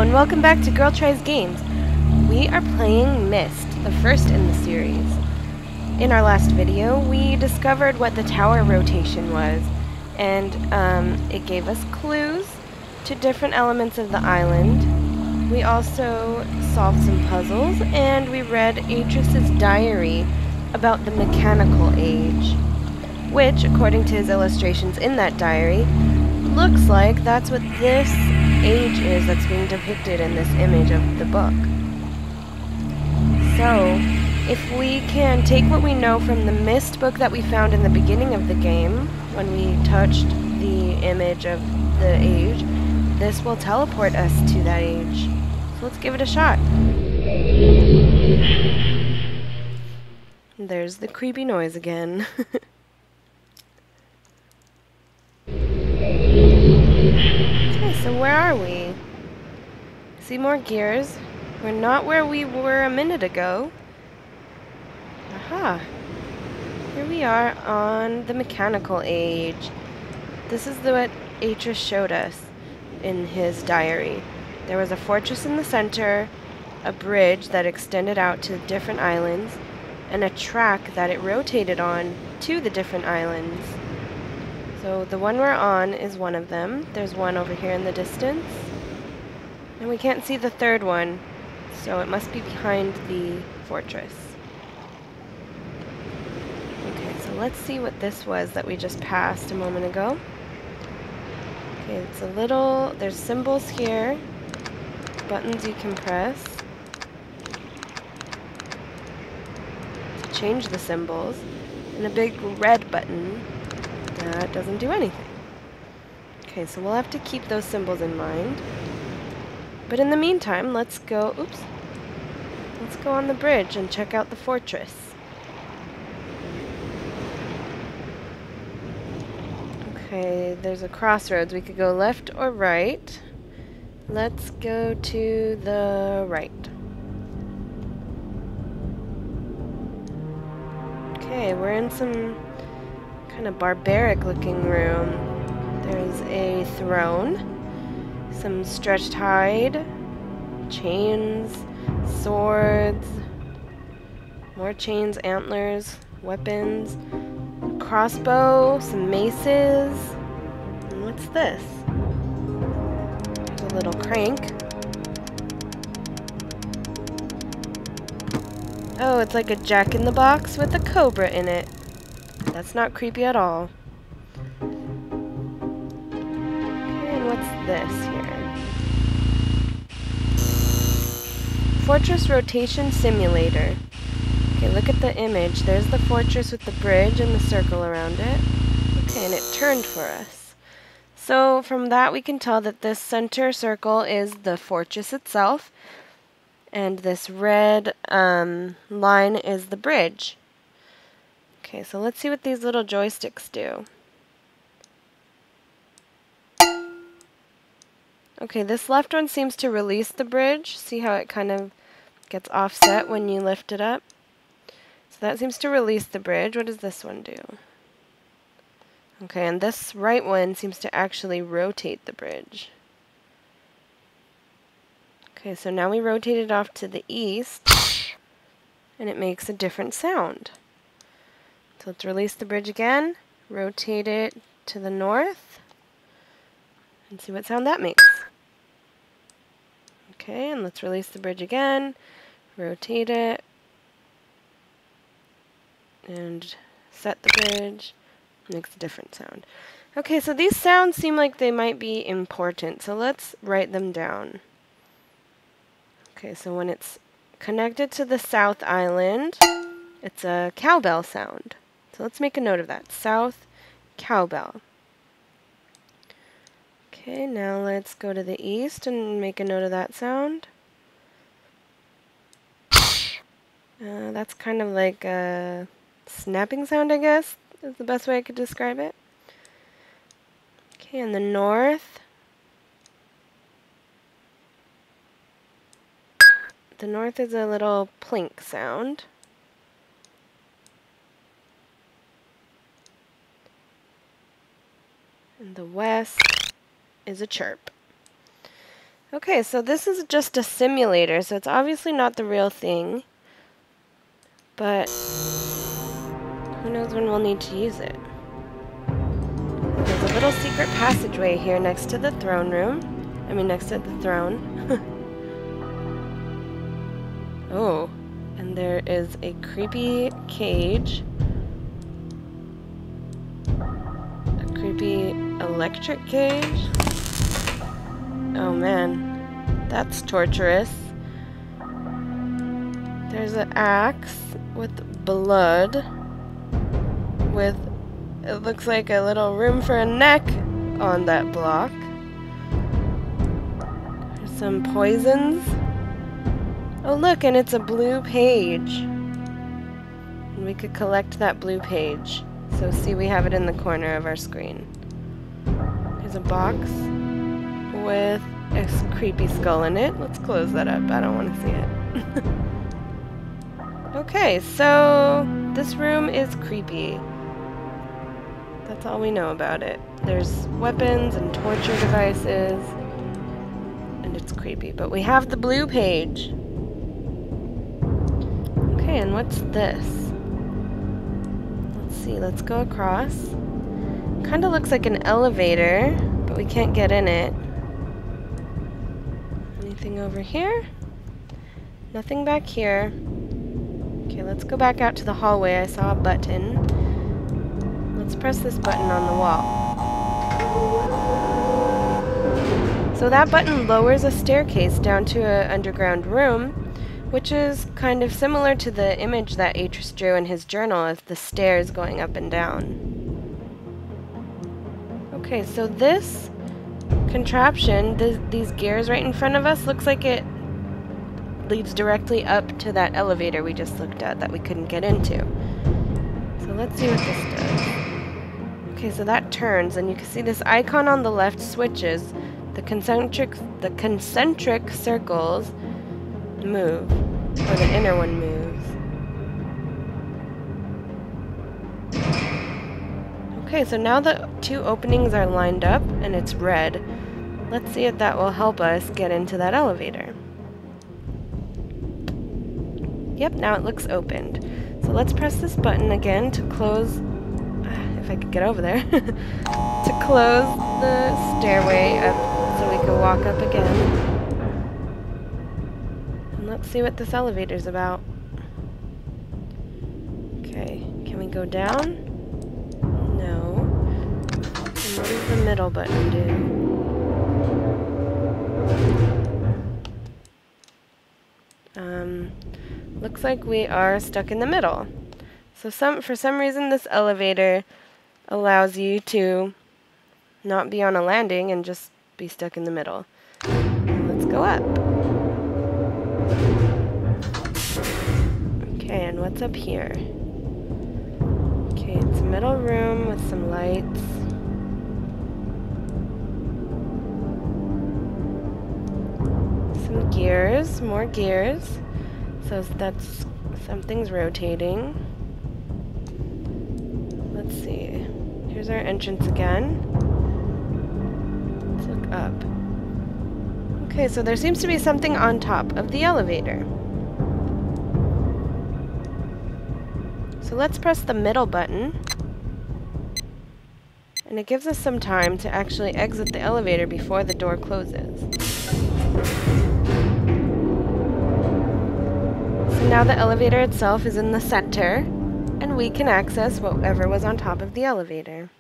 and welcome back to Girltriesgames. We are playing Myst, the first in the series. In our last video, we discovered what the tower rotation was, and it gave us clues to different elements of the island. We also solved some puzzles, and we read Atris's diary about the mechanical age, which, according to his illustrations in that diary, looks like that's what this age is that's being depicted in this image of the book. So, if we can take what we know from the Myst book that we found in the beginning of the game, when we touched the image of the age, this will teleport us to that age. So let's give it a shot. There's the creepy noise again. Okay, so where are we? See more gears. We're not where we were a minute ago. Aha! Here we are on the mechanical age. This is what Atris showed us in his diary. There was a fortress in the center, a bridge that extended out to different islands, and a track that it rotated on to the different islands. So the one we're on is one of them. There's one over here in the distance. And we can't see the third one, so it must be behind the fortress. Okay, so let's see what this was that we just passed a moment ago. Okay, it's a little, there's symbols here, buttons you can press to change the symbols, and a big red button that doesn't do anything. Okay, so we'll have to keep those symbols in mind. But in the meantime, let's go on the bridge and check out the fortress. Okay, there's a crossroads. We could go left or right. Let's go to the right. Okay, we're in some kind of barbaric looking room. There's a throne, some stretched hide, chains, swords, more chains, antlers, weapons, crossbow, some maces. And what's this? There's a little crank. Oh, it's like a jack-in-the-box with a cobra in it. That's not creepy at all. Okay, and what's this here? Fortress Rotation Simulator. Okay, look at the image. There's the fortress with the bridge and the circle around it. Okay, and it turned for us. So from that we can tell that this center circle is the fortress itself, and this red line is the bridge. Okay, so let's see what these little joysticks do. Okay, this left one seems to release the bridge. See how it kind of gets offset when you lift it up? So that seems to release the bridge. What does this one do? Okay, and this right one seems to actually rotate the bridge. Okay, so now we rotate it off to the east, and it makes a different sound. So let's release the bridge again, rotate it to the north, and see what sound that makes. Okay, and let's release the bridge again, rotate it, and set the bridge. Makes a different sound. Okay, so these sounds seem like they might be important, so let's write them down. Okay, so when it's connected to the south island, it's a cowbell sound. So let's make a note of that. South cowbell. Okay, now let's go to the east and make a note of that sound. That's kind of like a snapping sound, I guess, is the best way I could describe it. Okay, in the north. The north is a little plink sound. And the west is a chirp. Okay, so this is just a simulator, so it's obviously not the real thing. But who knows when we'll need to use it. There's a little secret passageway here next to the throne room. I mean, next to the throne. Oh, and there is a creepy cage. A creepy electric cage. Oh man, that's torturous. There's an axe with blood. With, it looks like a little room for a neck on that block. There's some poisons. Oh look, and it's a blue page. And we could collect that blue page. So see, we have it in the corner of our screen. There's a box with a creepy skull in it. Let's close that up. I don't want to see it. Okay, so this room is creepy. That's all we know about it. There's weapons and torture devices. And it's creepy. But we have the blue page. Okay, and what's this? Let's see, let's go across. Kinda looks like an elevator, but we can't get in it. Anything over here? Nothing back here. Okay, let's go back out to the hallway. I saw a button. Let's press this button on the wall. So that button lowers a staircase down to an underground room, which is kind of similar to the image that Atris drew in his journal of the stairs going up and down. Okay, so this contraption, these gears right in front of us, looks like it leads directly up to that elevator we just looked at that we couldn't get into. So let's see what this does. Okay, so that turns, and you can see this icon on the left switches. The concentric circles move, or the inner one moves. Okay, so now the two openings are lined up and it's red. Let's see if that will help us get into that elevator. Yep, now it looks opened. So let's press this button again to close, if I could get over there, to close the stairway up so we can walk up again. And let's see what this elevator's about. Okay, can we go down? No. And what does the middle button do? Looks like we are stuck in the middle. So for some reason this elevator allows you to not be on a landing and just be stuck in the middle. Let's go up. Okay, and what's up here? Okay, it's a middle room with some lights. Some gears, more gears. So that's, something's rotating. Let's see. Here's our entrance again. Let's look up. Okay, so there seems to be something on top of the elevator. So let's press the middle button. And it gives us some time to actually exit the elevator before the door closes. So now the elevator itself is in the center, and we can access whatever was on top of the elevator.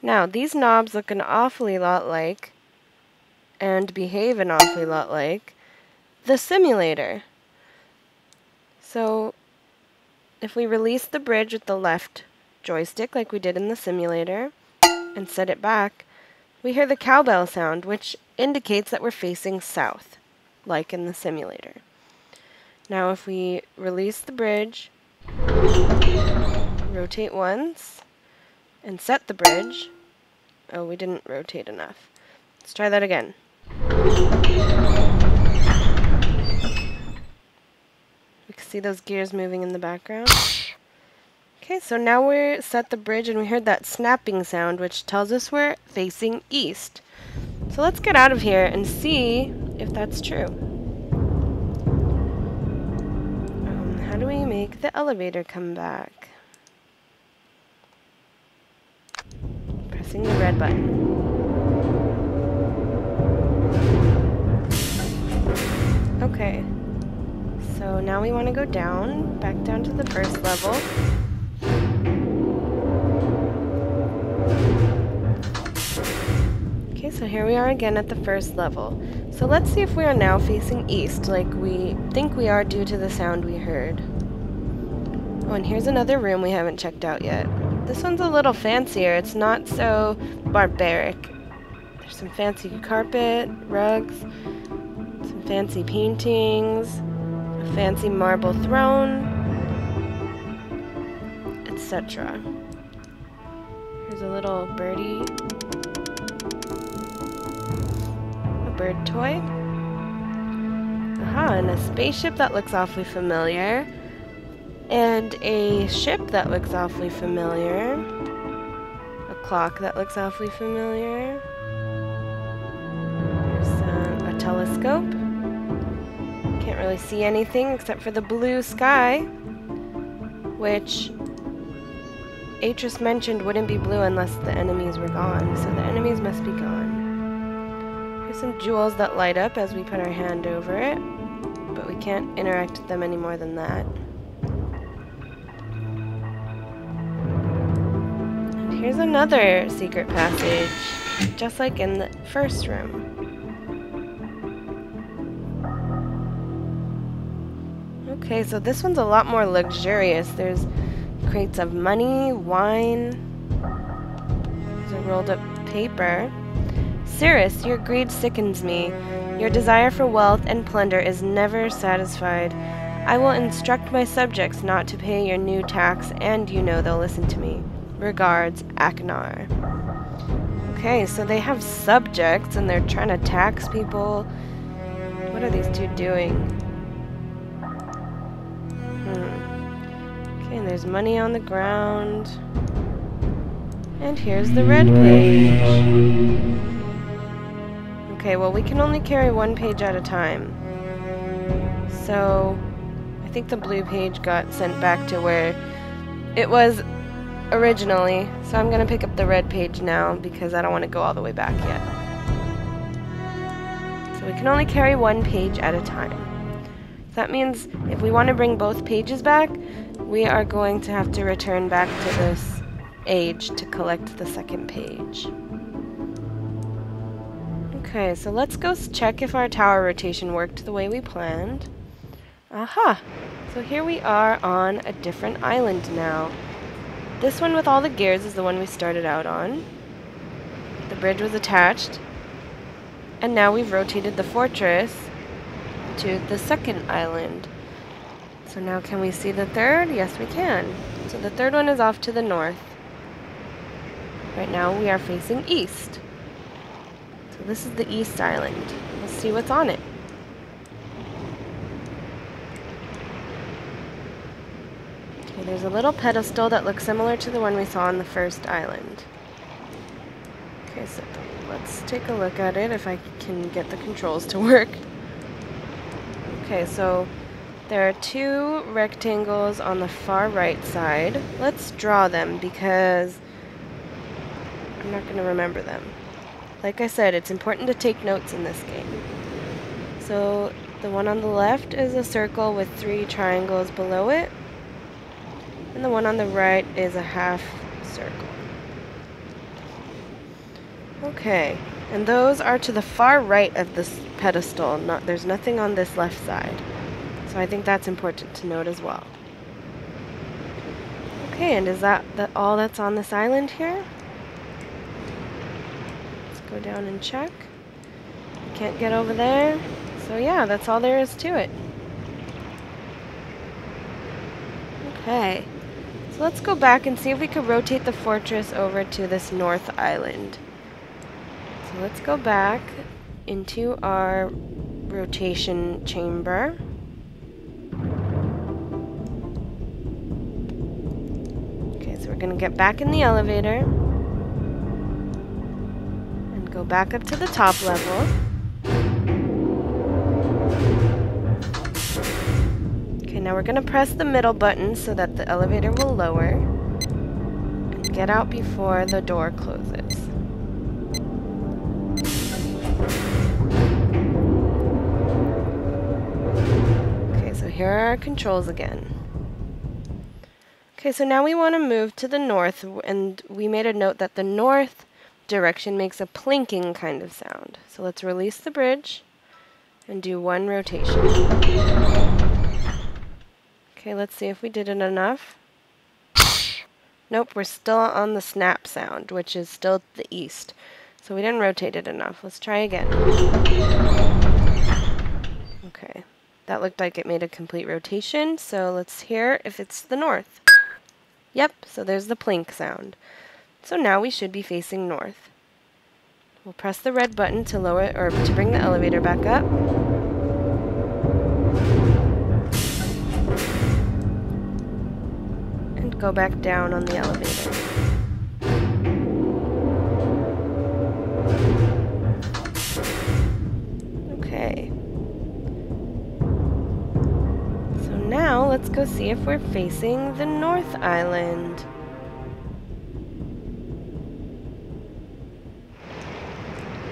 Now, these knobs look an awfully lot like, and behave an awfully lot like, the simulator. So, if we release the bridge with the left joystick like we did in the simulator, and set it back, we hear the cowbell sound, which indicates that we're facing south, like in the simulator. Now if we release the bridge, rotate once, and set the bridge, oh, we didn't rotate enough. Let's try that again. We can see those gears moving in the background. Okay, so now we're set the bridge and we heard that snapping sound, which tells us we're facing east. So let's get out of here and see if that's true. How do we make the elevator come back? Pressing the red button. Okay. So now we want to go down, back down to the first level. Okay, so here we are again at the first level. So let's see if we are now facing east, like we think we are due to the sound we heard. Oh, and here's another room we haven't checked out yet. This one's a little fancier. It's not so barbaric. There's some fancy carpet, rugs, some fancy paintings, a fancy marble throne, etc. Here's a little birdie. A bird toy. Aha, and a spaceship that looks awfully familiar. And a ship that looks awfully familiar. A clock that looks awfully familiar. There's a telescope. Can't really see anything except for the blue sky, which Atris mentioned wouldn't be blue unless the enemies were gone, so the enemies must be gone. Here's some jewels that light up as we put our hand over it, but we can't interact with them any more than that. And here's another secret passage, just like in the first room. Okay, so this one's a lot more luxurious. There's crates of money, wine, there's a rolled up paper. Cirrus, your greed sickens me. Your desire for wealth and plunder is never satisfied. I will instruct my subjects not to pay your new tax, and you know they'll listen to me. Regards, Aknar. Okay, so they have subjects and they're trying to tax people. What are these two doing? Okay, and there's money on the ground. And here's the red page. Okay, well we can only carry one page at a time. So I think the blue page got sent back to where it was originally. So I'm gonna pick up the red page now because I don't want to go all the way back yet. So we can only carry one page at a time. That means if we want to bring both pages back, we are going to have to return back to this age to collect the second page. Okay, so let's go check if our tower rotation worked the way we planned. Aha! So here we are on a different island now. This one with all the gears is the one we started out on. The bridge was attached. And now we've rotated the fortress to the second island. So now can we see the third? Yes, we can. So the third one is off to the north. Right now we are facing east. So this is the east island. Let's see what's on it. Okay, there's a little pedestal that looks similar to the one we saw on the first island. Okay, so let's take a look at it if I can get the controls to work. Okay, so there are two rectangles on the far right side. Let's draw them because I'm not going to remember them. Like I said, it's important to take notes in this game. So the one on the left is a circle with 3 triangles below it. And the one on the right is a half circle. Okay, and those are to the far right of this pedestal. There's nothing on this left side. So I think that's important to note as well. Okay, and is that all that's on this island here? Let's go down and check. We can't get over there. So yeah, that's all there is to it. Okay, so let's go back and see if we could rotate the fortress over to this north island. So let's go back into our rotation chamber. Okay, so we're going to get back in the elevator and go Go back up to the top level. Okay, now we're gonna press the middle button so that the elevator will lower. And get out before the door closes. Okay, so here are our controls again. Okay, so now we want to move to the north, and we made a note that the north direction makes a plinking kind of sound. So let's release the bridge and do one rotation. Okay, let's see if we did it enough. Nope, we're still on the snap sound, which is still the east. So we didn't rotate it enough. Let's try again. Okay, that looked like it made a complete rotation, so let's hear if it's the north. Yep, so there's the plink sound. So now we should be facing north. We'll press the red button to lower or to bring the elevator back up. And go back down on the elevator. Okay. So now let's go see if we're facing the North Island.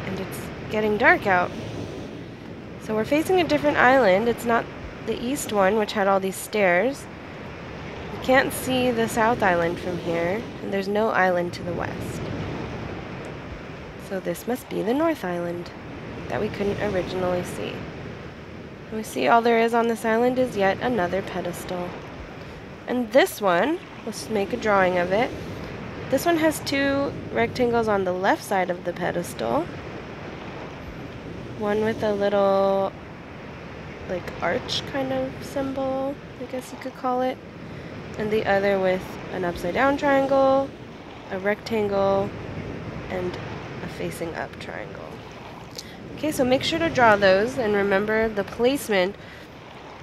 And it's getting dark out. So we're facing a different island. It's not the east one, which had all these stairs. We can't see the South Island from here, and there's no island to the west. So this must be the North Island that we couldn't originally see. We see all there is on this island is yet another pedestal. And this one, let's make a drawing of it. This one has two rectangles on the left side of the pedestal. One with a little, like, arch kind of symbol, I guess you could call it. And the other with an upside down triangle, a rectangle, and a facing up triangle. Okay, so make sure to draw those and remember the placement.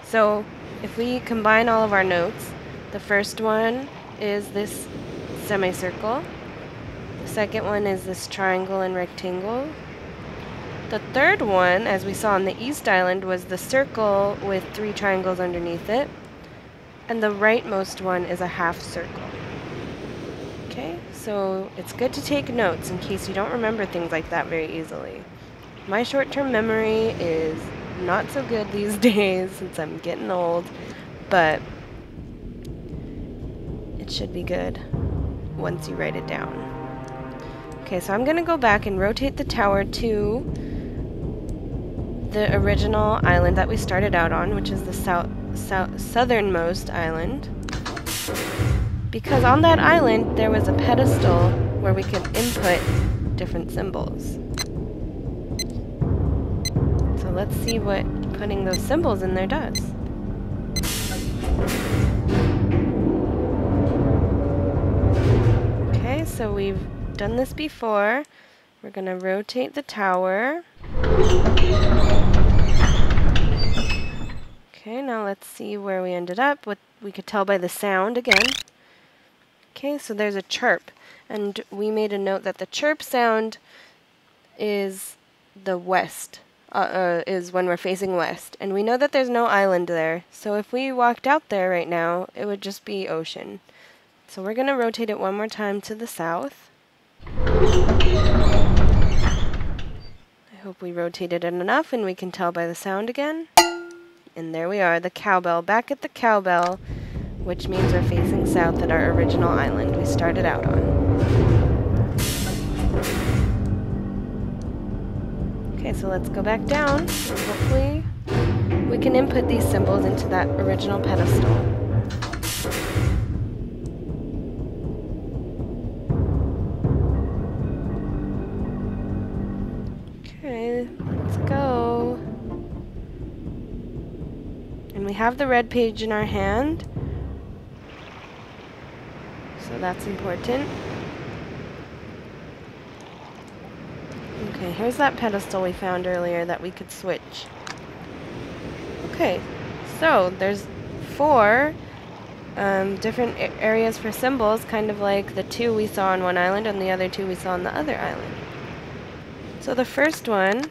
So if we combine all of our notes, the first one is this semicircle. The second one is this triangle and rectangle. The third one, as we saw on the East Island, was the circle with 3 triangles underneath it. And the rightmost one is a half circle. Okay, so it's good to take notes in case you don't remember things like that very easily. My short-term memory is not so good these days since I'm getting old, but it should be good once you write it down. Okay, so I'm going to go back and rotate the tower to the original island that we started out on, which is the southernmost island. Because on that island, there was a pedestal where we could input different symbols. So let's see what putting those symbols in there does. Okay, so we've done this before. We're going to rotate the tower. Okay, now let's see where we ended up. What we could tell by the sound again. Okay, so there's a chirp. And we made a note that the chirp sound is the west. Is when we're facing west. And we know that there's no island there. So if we walked out there right now, it would just be ocean. So we're going to rotate it one more time to the south. I hope we rotated it enough and we can tell by the sound again. And there we are, the cowbell, back at the cowbell, which means we're facing south at our original island we started out on. Okay, so let's go back down, and hopefully we can input these symbols into that original pedestal. Okay, let's go. And we have the red page in our hand, so that's important. Okay, here's that pedestal we found earlier that we could switch. Okay, so there's 4 different areas for symbols, kind of like the 2 we saw on one island and the other 2 we saw on the other island. So the first one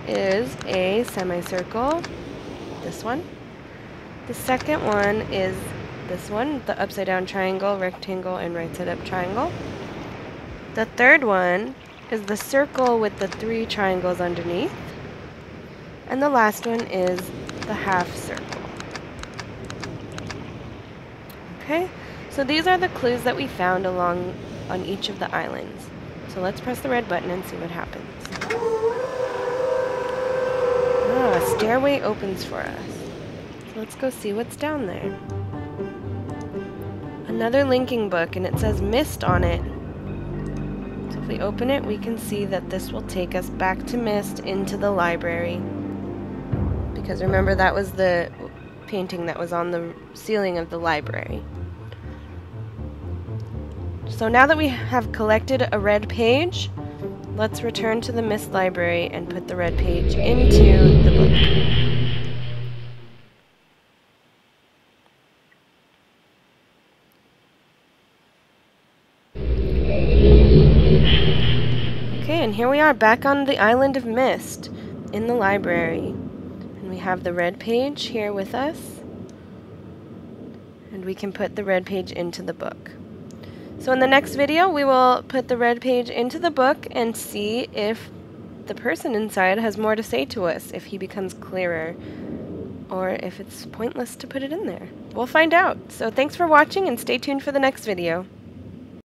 is a semicircle, this one. The second one is this one, the upside down triangle, rectangle, and right side up triangle. The third one is the circle with the 3 triangles underneath. And the last one is the half circle. Okay, so these are the clues that we found on each of the islands. So let's press the red button and see what happens. Ah, a stairway opens for us. So let's go see what's down there. Another linking book, and it says Myst on it. So if we open it, we can see that this will take us back to Myst into the library. Because remember, that was the painting that was on the ceiling of the library. So now that we have collected a red page, let's return to the Myst library and put the red page into the book. Okay, and here we are back on the island of Myst in the library. And we have the red page here with us. And we can put the red page into the book. So in the next video, we will put the red page into the book and see if the person inside has more to say to us, if he becomes clearer, or if it's pointless to put it in there. We'll find out. So thanks for watching and stay tuned for the next video.